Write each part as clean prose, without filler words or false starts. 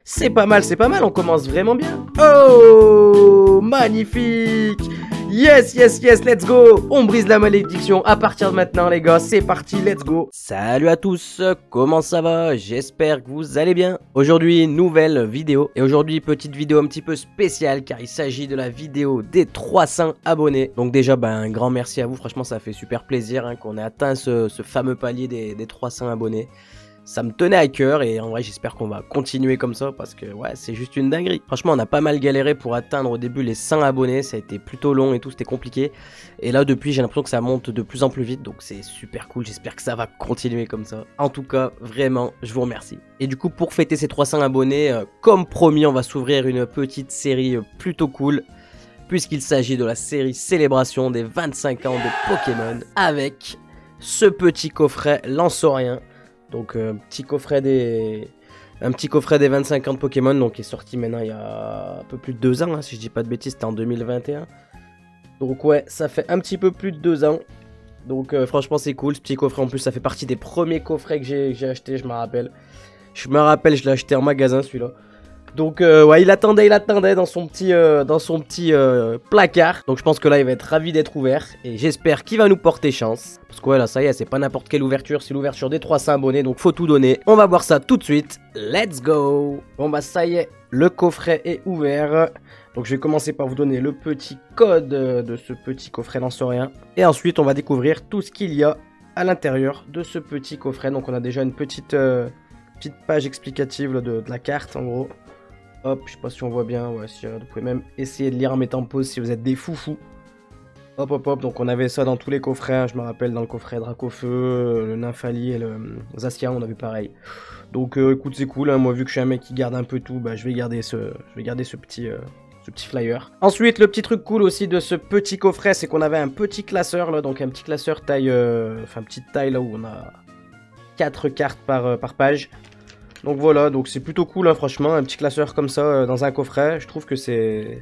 C'est pas mal, on commence vraiment bien. Oh, magnifique. Yes, yes, yes, let's go. On brise la malédiction à partir de maintenant, les gars, c'est parti, let's go. Salut à tous, comment ça va? J'espère que vous allez bien. Aujourd'hui, nouvelle vidéo. Et aujourd'hui, petite vidéo un petit peu spéciale, car il s'agit de la vidéo des 300 abonnés. Donc déjà, un grand merci à vous, franchement, ça fait super plaisir qu'on ait atteint ce fameux palier des 300 abonnés. Ça me tenait à cœur et en vrai j'espère qu'on va continuer comme ça parce que ouais c'est juste une dinguerie. Franchement on a pas mal galéré pour atteindre au début les 100 abonnés, ça a été plutôt long et tout, c'était compliqué. Et là depuis j'ai l'impression que ça monte de plus en plus vite donc c'est super cool, j'espère que ça va continuer comme ça. En tout cas vraiment je vous remercie. Et du coup pour fêter ces 300 abonnés, comme promis on va s'ouvrir une petite série plutôt cool. Puisqu'il s'agit de la série célébration des 25 ans de Pokémon avec ce petit coffret Lanceorien. Donc un petit coffret des 25 ans de Pokémon donc qui est sorti maintenant il y a un peu plus de 2 ans si je dis pas de bêtises, c'était en 2021. Donc ouais ça fait un petit peu plus de 2 ans. Donc franchement c'est cool ce petit coffret, en plus ça fait partie des premiers coffrets que j'ai acheté, je me rappelle. Je l'ai acheté en magasin celui-là. Donc ouais il attendait dans son petit placard. Donc je pense que là il va être ravi d'être ouvert. Et j'espère qu'il va nous porter chance. Parce que ouais là ça y est, c'est pas n'importe quelle ouverture, c'est l'ouverture des 300 abonnés. Donc faut tout donner. On va voir ça tout de suite. Let's go. Bon bah ça y est, le coffret est ouvert. Donc je vais commencer par vous donner le petit code de ce petit coffret Lanceorien. Et ensuite on va découvrir tout ce qu'il y a à l'intérieur de ce petit coffret. Donc on a déjà une petite page explicative là, de la carte en gros. Hop, je sais pas si on voit bien, ouais, si, vous pouvez même essayer de lire en mettant pause si vous êtes des foufous. Hop, hop, hop, donc on avait ça dans tous les coffrets, hein, je me rappelle dans le coffret Dracofeu, le Nymphali et le Zacian, on avait pareil. Donc écoute, c'est cool, hein, moi vu que je suis un mec qui garde un peu tout, je vais garder ce petit flyer. Ensuite, le petit truc cool aussi de ce petit coffret, c'est qu'on avait un petit classeur, là, donc un petit classeur taille, petite taille là où on a 4 cartes par page. Donc voilà, donc c'est plutôt cool hein, franchement, un petit classeur comme ça dans un coffret, je trouve que c'est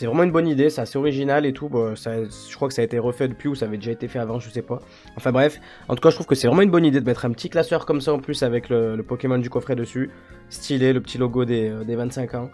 vraiment une bonne idée, c'est assez original et tout, je crois que ça a été refait depuis ou ça avait déjà été fait avant, je sais pas. Enfin bref, en tout cas je trouve que c'est vraiment une bonne idée de mettre un petit classeur comme ça en plus avec le Pokémon du coffret dessus, stylé, le petit logo des 25 ans.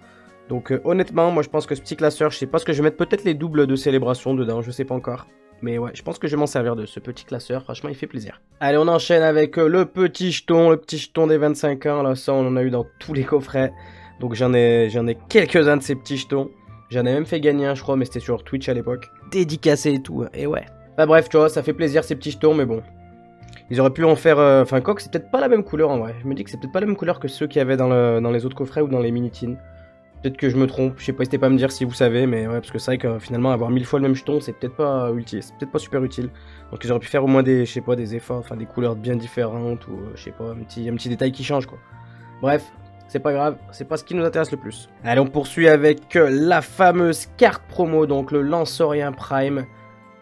Donc honnêtement, moi je pense que ce petit classeur, je sais pas ce que je vais mettre, peut-être les doubles de célébration dedans, je sais pas encore. Mais ouais, je pense que je vais m'en servir de ce petit classeur, franchement il fait plaisir. Allez, on enchaîne avec le petit jeton des 25 ans, là ça on en a eu dans tous les coffrets. Donc j'en ai quelques-uns de ces petits jetons. J'en ai même fait gagner un je crois, mais c'était sur Twitch à l'époque. Dédicacé et tout, et ouais. Bah bref, tu vois, ça fait plaisir ces petits jetons, mais bon. Ils auraient pu en faire, enfin quoi que c'est peut-être pas la même couleur en vrai. Je me dis que c'est peut-être pas la même couleur que ceux qu'il y avait dans les autres coffrets ou dans les mini-tins. Peut-être que je me trompe, je sais pas, n'hésitez pas à me dire si vous savez, mais ouais, parce que c'est vrai que finalement avoir 1000 fois le même jeton, c'est peut-être pas utile, c'est peut-être pas super utile. Donc ils auraient pu faire au moins des, je sais pas, des efforts, enfin des couleurs bien différentes, ou je sais pas, un petit détail qui change quoi. Bref, c'est pas grave, c'est pas ce qui nous intéresse le plus. Allez, on poursuit avec la fameuse carte promo, donc le Lanceorien Prime,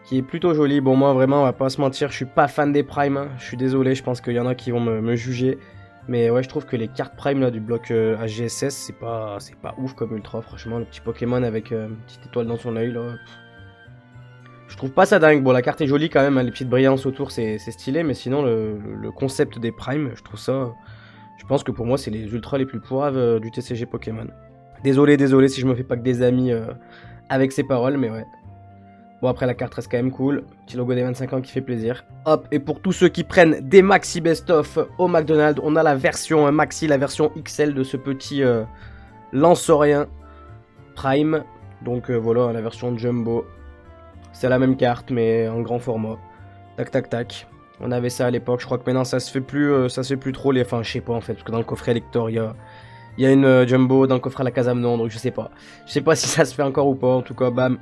qui est plutôt joli. Bon moi vraiment, on va pas se mentir, je suis pas fan des Prime, hein. Je suis désolé, je pense qu'il y en a qui vont me juger. Mais ouais, je trouve que les cartes Prime là, du bloc HGSS, c'est pas ouf comme ultra, franchement. Le petit Pokémon avec une petite étoile dans son œil là. Je trouve pas ça dingue. Bon, la carte est jolie quand même, hein, les petites brillances autour, c'est stylé. Mais sinon, le concept des Prime, je trouve ça. Je pense que pour moi, c'est les ultras les plus pourraves du TCG Pokémon. Désolé si je me fais pas que des amis avec ces paroles, mais ouais. Bon après la carte reste quand même cool, petit logo des 25 ans qui fait plaisir. Hop, et pour tous ceux qui prennent des Maxi Best of au McDonald's, on a la version Maxi, la version XL de ce petit Lanceorien Prime. Donc voilà, la version Jumbo. C'est la même carte mais en grand format. Tac tac tac. On avait ça à l'époque, je crois que maintenant ça se fait plus trop les... Enfin je sais pas en fait, parce que dans le coffret lector il y a une Jumbo, dans le coffret à la Casamnon, donc je sais pas. Je sais pas si ça se fait encore ou pas, en tout cas bam.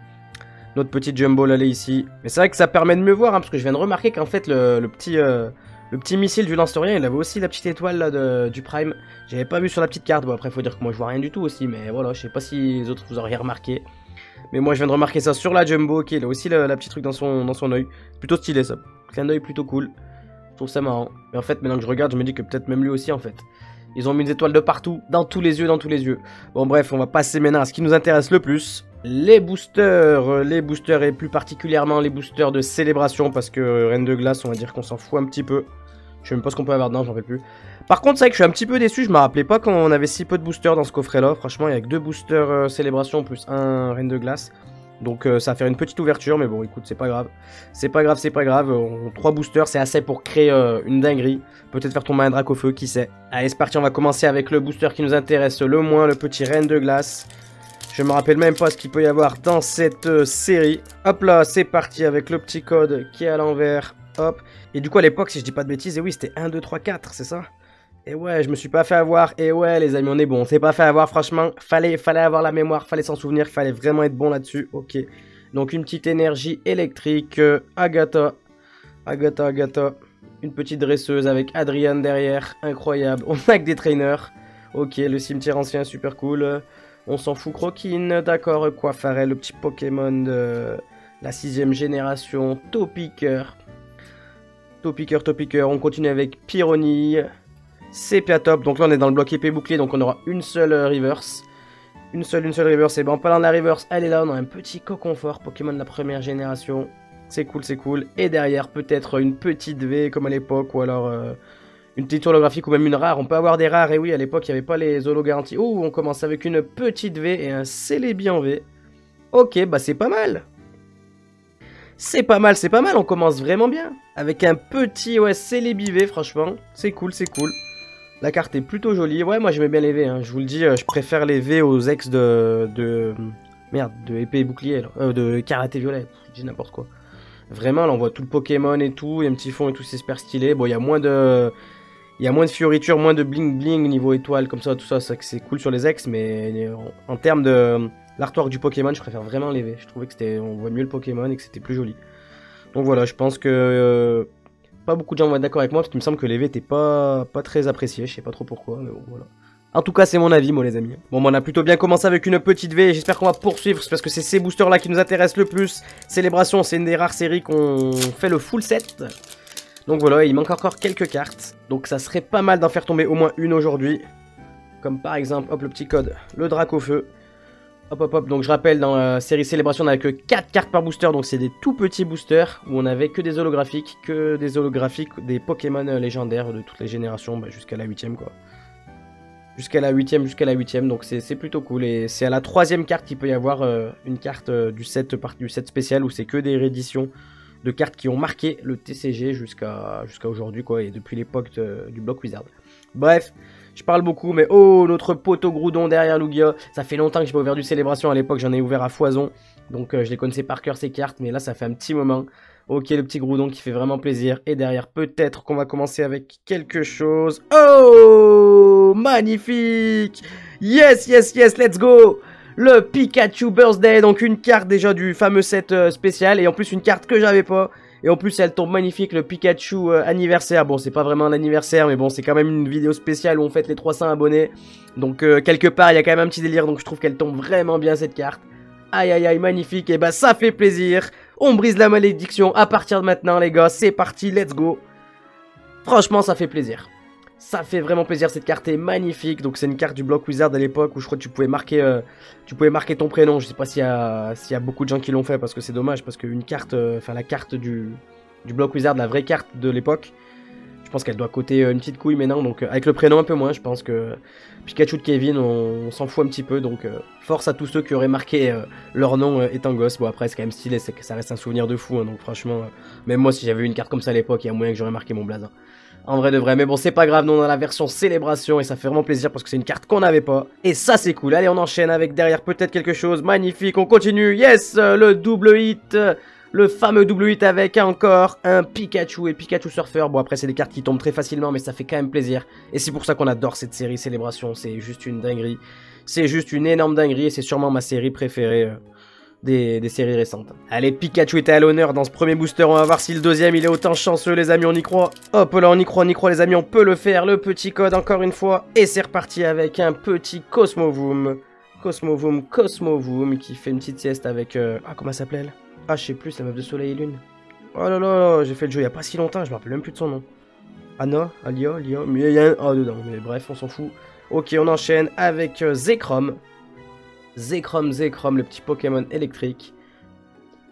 Notre petite Jumbo là, elle est ici. Mais c'est vrai que ça permet de mieux voir, hein, parce que je viens de remarquer qu'en fait le petit missile du Lanceorien, il avait aussi la petite étoile là, du Prime. J'avais pas vu sur la petite carte. Bon après faut dire que moi je vois rien du tout aussi, mais voilà, je sais pas si les autres vous auriez remarqué. Mais moi je viens de remarquer ça sur la Jumbo, ok, il a aussi la petite truc dans son œil. Plutôt stylé ça. Clin d'œil plutôt cool. Je trouve ça marrant. Mais en fait maintenant que je regarde, je me dis que peut-être même lui aussi en fait. Ils ont mis des étoiles de partout, dans tous les yeux, Bon bref, on va passer maintenant à ce qui nous intéresse le plus. Les boosters et plus particulièrement les boosters de célébration, parce que Reine de Glace, on va dire qu'on s'en fout un petit peu. Je sais même pas ce qu'on peut avoir dedans, j'en rappelle plus. Par contre, c'est vrai que je suis un petit peu déçu, je me rappelais pas qu'on avait si peu de boosters dans ce coffret-là. Franchement, il y a que 2 boosters célébration plus un reine de glace. Donc ça va faire une petite ouverture, mais bon, écoute, c'est pas grave. C'est pas grave, c'est pas grave. 3 boosters, c'est assez pour créer une dinguerie. Peut-être faire tomber un drac au feu, qui sait. Allez, c'est parti, on va commencer avec le booster qui nous intéresse le moins, le petit reine de glace. Je me rappelle même pas ce qu'il peut y avoir dans cette série. Hop là, c'est parti avec le petit code qui est à l'envers. Hop. Et du coup, à l'époque, si je dis pas de bêtises, et oui, c'était 1, 2, 3, 4, c'est ça? Et ouais, je me suis pas fait avoir. Et ouais, les amis, on est bon. On s'est pas fait avoir, franchement. Fallait avoir la mémoire, fallait s'en souvenir, fallait vraiment être bon là-dessus. Ok. Donc, une petite énergie électrique. Agatha. Agatha. Une petite dresseuse avec Adrian derrière. Incroyable. On a que des trainers. Ok, le cimetière ancien, super cool. On s'en fout, Croquine. D'accord, Coiffarel, le petit Pokémon de la 6ème génération. Topiqueur. Topiqueur. On continue avec Pyroni. Sépiatop, donc là on est dans le bloc épée bouclier, donc on aura une seule reverse. Une seule reverse, et ben en parlant de la reverse, elle est là, on a un petit coconfort, Pokémon de la 1ère génération. C'est cool. Et derrière, peut-être une petite V comme à l'époque, ou alors une petite holographique ou même une rare. On peut avoir des rares, et oui, à l'époque il n'y avait pas les holo garanties. Oh, on commence avec une petite V et un Celebi en V. Ok, bah c'est pas mal. C'est pas mal, on commence vraiment bien. Avec un petit Celebi V, franchement, c'est cool. La carte est plutôt jolie. Ouais, moi j'aimais bien les V, hein. Je vous le dis, je préfère les V aux ex Merde, de épée et bouclier, là. De karaté violet, je dis n'importe quoi. Vraiment, là on voit tout le Pokémon et tout, il y a un petit fond et tout, c'est super stylé. Bon, il y a moins de fioritures, moins de bling bling niveau étoile, comme ça, tout ça, c'est cool sur les ex, mais en termes de l'artwork du Pokémon, je préfère vraiment les V. Je trouvais que on voit mieux le Pokémon et que c'était plus joli. Donc voilà, je pense que pas beaucoup de gens vont être d'accord avec moi, parce qu'il me semble que les V étaient pas très appréciés, je sais pas trop pourquoi, mais bon, voilà. En tout cas, c'est mon avis, moi, les amis. Bon, on a plutôt bien commencé avec une petite V, j'espère qu'on va poursuivre, parce que c'est ces boosters-là qui nous intéressent le plus. Célébration, c'est une des rares séries qu'on fait le full set. Donc voilà, il manque encore quelques cartes, donc ça serait pas mal d'en faire tomber au moins une aujourd'hui. Comme par exemple, hop, le petit code, le drac au feu. Hop, donc je rappelle, dans la série Célébration, on n'avait que 4 cartes par booster, donc c'est des tout petits boosters, où on avait que des holographiques, des Pokémon légendaires de toutes les générations, bah, jusqu'à la 8ème, quoi. Jusqu'à la 8ème, donc c'est plutôt cool, et c'est à la 3ème carte qu'il peut y avoir une carte du set spécial, où c'est que des rééditions de cartes qui ont marqué le TCG jusqu'à aujourd'hui, quoi, et depuis l'époque du bloc Wizard. Bref, je parle beaucoup, mais oh, notre poteau Groudon derrière Lugia. Ça fait longtemps que j'ai pas ouvert du Célébration, à l'époque j'en ai ouvert à foison. Donc je les connaissais par cœur ces cartes, mais là ça fait un petit moment. Ok, le petit Groudon qui fait vraiment plaisir. Et derrière, peut-être qu'on va commencer avec quelque chose. Oh, magnifique. Yes, let's go. Le Pikachu Birthday, donc une carte déjà du fameux set spécial. Et en plus une carte que j'avais pas. Et en plus, elle tombe magnifique, le Pikachu anniversaire. Bon, c'est pas vraiment un anniversaire, mais bon, c'est quand même une vidéo spéciale où on fête les 300 abonnés. Donc, quelque part, il y a quand même un petit délire. Donc, je trouve qu'elle tombe vraiment bien, cette carte. Aïe, magnifique. Et bah, ça fait plaisir. On brise la malédiction à partir de maintenant, les gars. C'est parti, let's go. Franchement, ça fait plaisir. Ça fait vraiment plaisir, cette carte est magnifique. Donc c'est une carte du bloc Wizard à l'époque où je crois que tu pouvais marquer ton prénom. Je sais pas s'il y a beaucoup de gens qui l'ont fait, parce que c'est dommage, parce qu'une carte, la carte du bloc Wizard, la vraie carte de l'époque, je pense qu'elle doit coter une petite couille maintenant. Donc avec le prénom un peu moins, je pense que Pikachu de Kevin, on s'en fout un petit peu. Donc force à tous ceux qui auraient marqué leur nom étant gosse. Bon, après c'est quand même stylé, ça reste un souvenir de fou, hein, donc franchement, même moi si j'avais eu une carte comme ça à l'époque, il y a moyen que j'aurais marqué mon blason. En vrai de vrai, mais bon, c'est pas grave, nous on a la version Célébration et ça fait vraiment plaisir parce que c'est une carte qu'on n'avait pas. Et ça c'est cool. Allez, on enchaîne avec derrière peut-être quelque chose. Magnifique, on continue. Yes, le double hit. Le fameux double hit avec encore un Pikachu et Pikachu Surfer. Bon, après c'est des cartes qui tombent très facilement, mais ça fait quand même plaisir. Et c'est pour ça qu'on adore cette série Célébration. C'est juste une dinguerie. C'est juste une énorme dinguerie et c'est sûrement ma série préférée des séries récentes. Allez, Pikachu était à l'honneur dans ce premier booster, on va voir si le deuxième il est autant chanceux, les amis, on y croit. Hop là, on y croit les amis, on peut le faire, le petit code encore une fois. Et c'est reparti avec un petit Cosmovoom. Cosmovoom qui fait une petite sieste avec... Ah, comment elle s'appelait elle? Ah, je sais plus, la meuf de Soleil et Lune. Oh là là, j'ai fait le jeu il y a pas si longtemps, je me rappelle même plus de son nom. Anna, Alia, mais il y a un A dedans, mais bref, on s'en fout. Ok, on enchaîne avec Zekrom. Zekrom, le petit Pokémon électrique.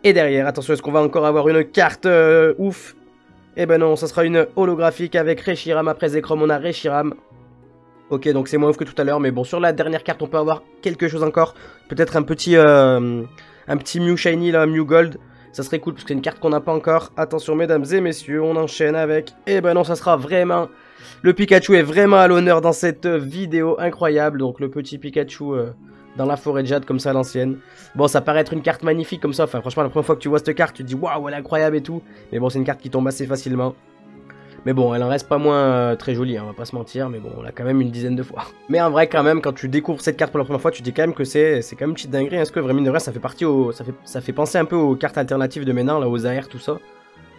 Et derrière, attention, est-ce qu'on va encore avoir une carte ouf? Eh ben non, ça sera une holographique avec Reshiram. Après Zekrom, on a Reshiram. Ok, donc c'est moins ouf que tout à l'heure, mais bon, sur la dernière carte, on peut avoir quelque chose encore. Peut-être un petit Mew Shiny, là, Mew Gold. Ça serait cool, parce que c'est une carte qu'on n'a pas encore. Attention, mesdames et messieurs, on enchaîne avec... Eh ben non, ça sera vraiment... Le Pikachu est vraiment à l'honneur dans cette vidéo incroyable. Donc le petit Pikachu dans la forêt de jade, comme ça à l'ancienne. Bon, ça paraît être une carte magnifique comme ça. Enfin, franchement, la première fois que tu vois cette carte, tu te dis waouh, elle est incroyable et tout. Mais bon, c'est une carte qui tombe assez facilement. Mais bon, elle en reste pas moins très jolie, hein, on va pas se mentir, mais bon, on l'a quand même une dizaine de fois. Mais en vrai, quand même, quand tu découvres cette carte pour la première fois, tu dis quand même que c'est quand même une petite dinguerie, hein, parce que vraiment, de vrai, ça fait partie ça fait penser un peu aux cartes alternatives de maintenant, là, aux AR, tout ça.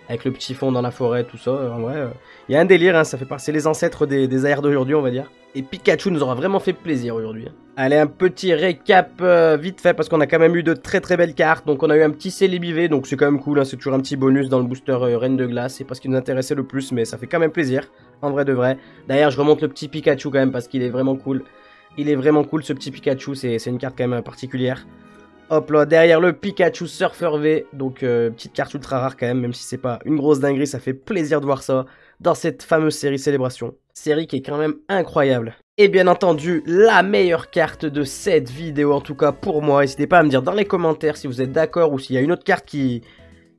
Avec le petit fond dans la forêt, tout ça, en vrai, il y a un délire, hein, ça fait c'est les ancêtres des AR d'aujourd'hui, on va dire. Et Pikachu nous aura vraiment fait plaisir aujourd'hui. Hein. Allez, un petit récap vite fait, parce qu'on a quand même eu de très très belles cartes. Donc on a eu un petit Celebi, donc c'est quand même cool, hein, c'est toujours un petit bonus dans le booster Reine de Glace. C'est pas ce qui nous intéressait le plus, mais ça fait quand même plaisir, en vrai de vrai. D'ailleurs, je remonte le petit Pikachu quand même, parce qu'il est vraiment cool. Il est vraiment cool ce petit Pikachu, c'est une carte quand même particulière. Hop là, derrière le Pikachu Surfer V, donc petite carte ultra rare quand même si c'est pas une grosse dinguerie, ça fait plaisir de voir ça dans cette fameuse série Célébration. Série qui est quand même incroyable. Et bien entendu, la meilleure carte de cette vidéo, en tout cas pour moi. N'hésitez pas à me dire dans les commentaires si vous êtes d'accord ou s'il y a une autre carte qui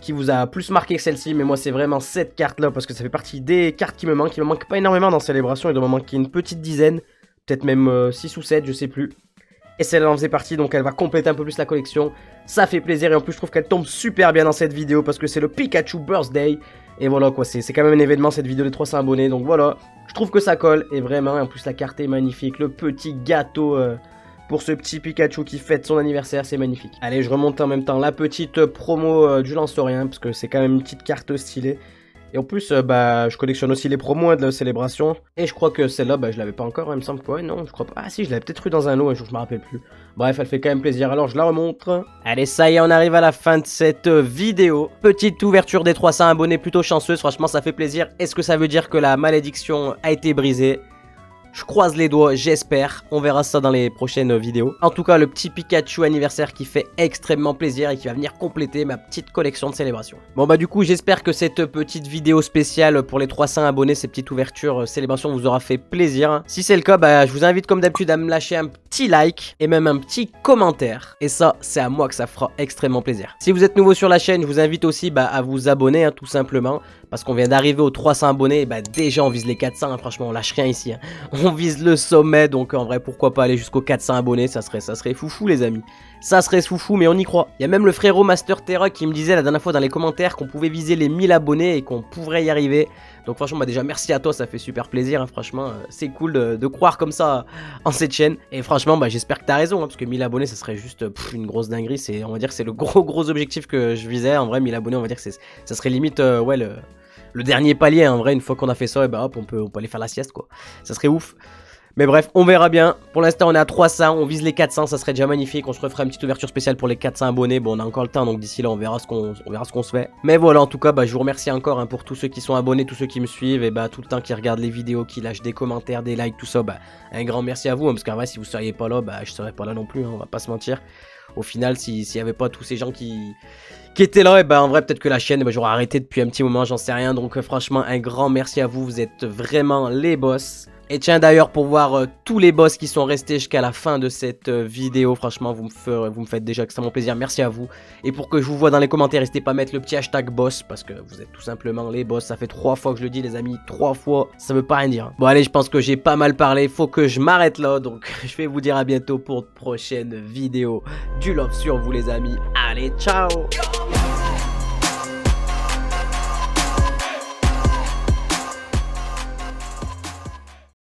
vous a plus marqué que celle-ci. Mais moi, c'est vraiment cette carte-là parce que ça fait partie des cartes qui me manquent. Il me manque pas énormément dans Célébration, il doit m'en manquer une petite dizaine, peut-être même 6 ou 7, je sais plus. Et celle-là en faisait partie, donc elle va compléter un peu plus la collection. Ça fait plaisir et en plus je trouve qu'elle tombe super bien dans cette vidéo parce que c'est le Pikachu Birthday. Et voilà quoi, c'est quand même un événement cette vidéo des 300 abonnés, donc voilà. Je trouve que ça colle, et vraiment, en plus la carte est magnifique. Le petit gâteau pour ce petit Pikachu qui fête son anniversaire, c'est magnifique. Allez, je remonte en même temps la petite promo du Lance-Rien, parce que c'est quand même une petite carte stylée. Et en plus, bah, je collectionne aussi les promos hein, de la Célébration. Et je crois que celle-là, bah, je l'avais pas encore, il me semble que ouais, non, je crois pas. Ah si, je l'avais peut-être eu dans un lot un jour, je me rappelle plus. Bref, elle fait quand même plaisir, alors je la remontre. Allez, ça y est, on arrive à la fin de cette vidéo. Petite ouverture des 300 abonnés plutôt chanceuse, franchement, ça fait plaisir. Est-ce que ça veut dire que la malédiction a été brisée ? Je croise les doigts, j'espère. On verra ça dans les prochaines vidéos. En tout cas, le petit Pikachu anniversaire qui fait extrêmement plaisir et qui va venir compléter ma petite collection de Célébration. Bon bah du coup, j'espère que cette petite vidéo spéciale pour les 300 abonnés, ces petites ouvertures Célébration vous aura fait plaisir. Si c'est le cas, bah je vous invite comme d'habitude à me lâcher un petit like et même un petit commentaire. Et ça, c'est à moi que ça fera extrêmement plaisir. Si vous êtes nouveau sur la chaîne, je vous invite aussi bah, à vous abonner, hein, tout simplement. Parce qu'on vient d'arriver aux 300 abonnés, et bah déjà on vise les 400, hein, franchement on lâche rien ici. Hein. On vise le sommet, donc en vrai pourquoi pas aller jusqu'aux 400 abonnés, ça serait foufou les amis. Ça serait foufou, mais on y croit. Il y a même le frérot Master Terra qui me disait la dernière fois dans les commentaires qu'on pouvait viser les 1000 abonnés et qu'on pourrait y arriver. Donc franchement, bah déjà merci à toi, ça fait super plaisir, hein, franchement, c'est cool de croire comme ça en cette chaîne. Et franchement, bah j'espère que t'as raison, hein, parce que 1000 abonnés, ça serait juste une grosse dinguerie. On va dire que c'est le gros objectif que je visais. En vrai, 1000 abonnés, on va dire que ça serait limite, ouais, le dernier palier. En vrai, une fois qu'on a fait ça, et bah hop, on peut aller faire la sieste, quoi. Ça serait ouf. Mais bref, on verra bien. Pour l'instant, on est à 300, on vise les 400, ça serait déjà magnifique. On se referait une petite ouverture spéciale pour les 400 abonnés. Bon, on a encore le temps, donc d'ici là, on verra ce qu'on se fait. Mais voilà, en tout cas, bah, je vous remercie encore hein, pour tous ceux qui sont abonnés, tous ceux qui me suivent, et bah tout le temps qui regardent les vidéos, qui lâchent des commentaires, des likes, tout ça. Bah, un grand merci à vous, hein, parce qu'en vrai, si vous seriez pas là, bah, je serais pas là non plus, hein, on va pas se mentir. Au final, s'il y avait pas tous ces gens qui étaient là, et bah en vrai, peut-être que la chaîne, bah, j'aurais arrêté depuis un petit moment, j'en sais rien. Donc franchement, un grand merci à vous, vous êtes vraiment les boss. Et tiens d'ailleurs pour voir tous les boss qui sont restés jusqu'à la fin de cette vidéo, franchement vous me faites déjà extrêmement plaisir, merci à vous. Et pour que je vous vois dans les commentaires, n'hésitez pas à mettre le petit hashtag boss parce que vous êtes tout simplement les boss, ça fait 3 fois que je le dis les amis, 3 fois, ça veut pas rien dire. Bon allez, je pense que j'ai pas mal parlé, faut que je m'arrête là, donc je vais vous dire à bientôt pour de prochaines vidéos. Du love sur vous les amis, allez ciao.